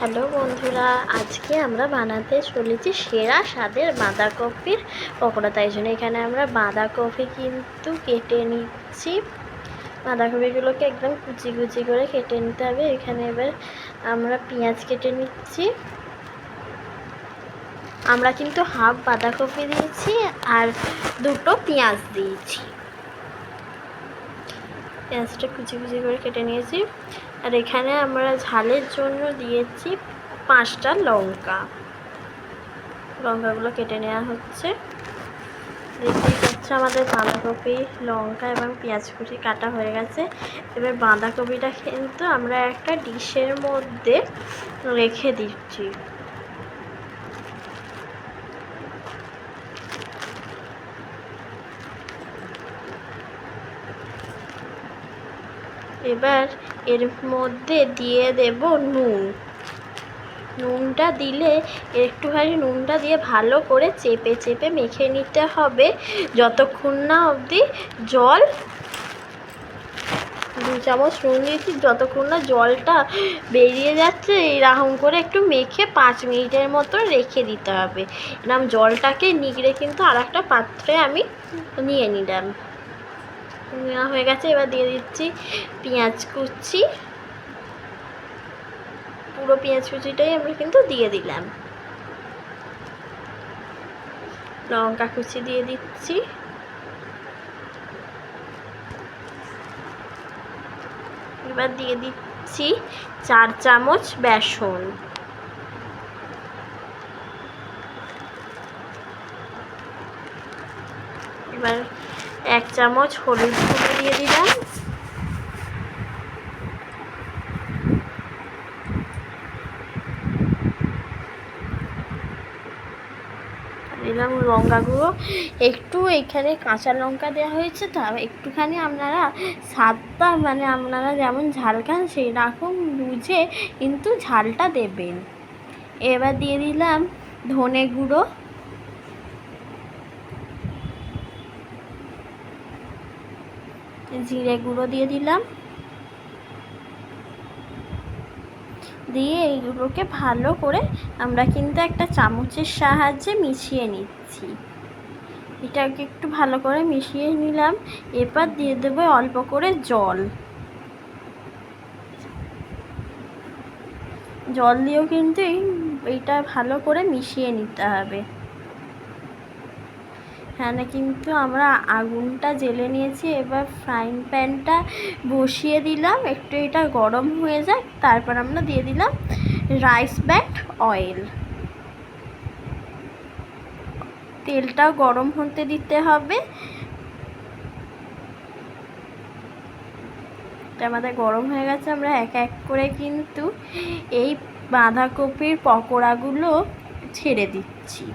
Hello বন্ধুরা, আজকে আমরা বানাতে চলেছি সেরা স্বাদের বাঁধাকপির পকোড়া। তাই জন্য এখানে আমরা বাঁধাকপি কিন্তু কেটে নিচ্ছি। বাঁধাকপিগুলোকে একদম কুচি কুচি করে কেটে নিতে হবে। এখানে এবার আমরা পেঁয়াজ কেটে নিচ্ছি। আমরা কিন্তু হাফ বাঁধাকপি দিয়েছি আর দুটো পেঁয়াজ দিয়েছি। পেঁয়াজটা কুচি কুচি করে কেটে নিয়েছি। আর এখানে আমরা ঝালের জন্য দিয়েছি 5টা লঙ্কা। লঙ্কাগুলো কেটে নেওয়া হচ্ছে। দেখতেই পাচ্ছ আমাদের বাঁধাকপি, লঙ্কা এবং পেঁয়াজ কুচি কাটা হয়ে গেছে। এবার বাঁধাকপিটা কিন্তু আমরা একটা ডিশের মধ্যে রেখে দিচ্ছি। এবার এর মধ্যে দিয়ে দেব নুন। নুনটা দিলে একটুখানি নুনটা দিয়ে ভালো করে চেপে চেপে মেখে নিতে হবে যতক্ষণ না অবধি জল 2 চামচ নুন দিয়েছি, যতক্ষণ না জলটা বেরিয়ে যাচ্ছে এরকম করে একটু মেখে 5 মিনিটের মতো রেখে দিতে হবে। এরকম জলটাকে নিগড়ে কিন্তু আর একটা পাত্রে আমি নিয়ে নিলাম। নেওয়া হয়ে গেছে। এবার দিয়ে দিচ্ছি পেঁয়াজ কুচি। পুরো পেঁয়াজ কুচিটাই আমরা কিন্তু দিয়ে দিলাম। লঙ্কা কুচি দিয়ে দিচ্ছি। এবার দিয়ে দিচ্ছি 4 চামচ বেসন। এবার 1 চামচ হলুদ গুঁড়ো দিয়ে দিলাম। দিলাম লঙ্কা গুঁড়ো। একটু এখানে কাঁচা লঙ্কা দেওয়া হয়েছে, তো একটুখানি আপনারা স্বাদটা আপনারা যেমন ঝাল খান সেই রকম বুঝে কিন্তু ঝালটা দেবেন। এবার দিয়ে দিলাম ধনে গুঁড়ো, জিরে গুঁড়ো দিয়ে দিলাম। দিয়ে এইগুলোকে ভালো করে আমরা কিন্তু একটা চামচের সাহায্যে মিশিয়ে নিচ্ছি। এটাকে একটু ভালো করে মিশিয়ে নিলাম। এরপর দিয়ে দেবো অল্প করে জল। জল দিয়েও কিন্তু এইটা ভালো করে মিশিয়ে নিতে হবে। এখানে কিন্তু আমরা আগুনটা জ্বেলে নিয়েছি। এবার ফ্রাইং প্যানটা বসিয়ে দিলাম, একটু এটা গরম হয়ে যায়। তারপর আমরা দিয়ে দিলাম রাইস ব্র্যান্ড অয়েল। তেলটাও গরম হতে দিতে হবে। এটা আমাদের গরম হয়ে গেছে। আমরা এক এক করে কিন্তু এই বাঁধাকপির পকোড়াগুলো ছেড়ে দিচ্ছি।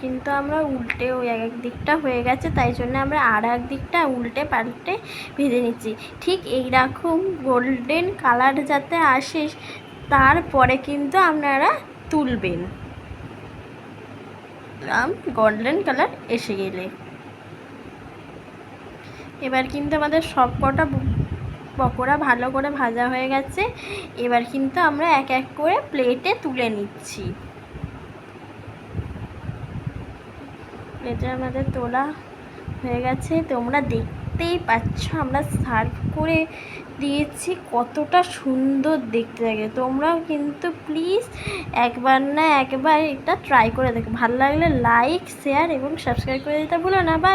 কিন্তু আমরা উল্টে ওই এক দিকটা হয়ে গেছে, তাই জন্য আমরা আর এক দিকটা উল্টে পাল্টে ভেজে নিচ্ছি। ঠিক এইরকম গোল্ডেন কালার যাতে আসে তারপরে কিন্তু আপনারা তুলবেন। গোল্ডেন কালার এসে গেলে এবার কিন্তু আমাদের সব কটা পকোড়া ভালো করে ভাজা হয়ে গেছে। এবার কিন্তু আমরা এক এক করে প্লেটে তুলে নিচ্ছি। প্লেটে আমাদের তোলা হয়ে গেছে। তোমরা দেখতেই পাচ্ছ আমরা সার্ভ করে দিয়েছি, কতটা সুন্দর দেখতে লাগে। তোমরাও কিন্তু প্লিজ একবার না একবার এটা ট্রাই করে দেখো। ভালো লাগলে লাইক, শেয়ার এবং সাবস্ক্রাইব করে দিতে ভুলো না। বাই।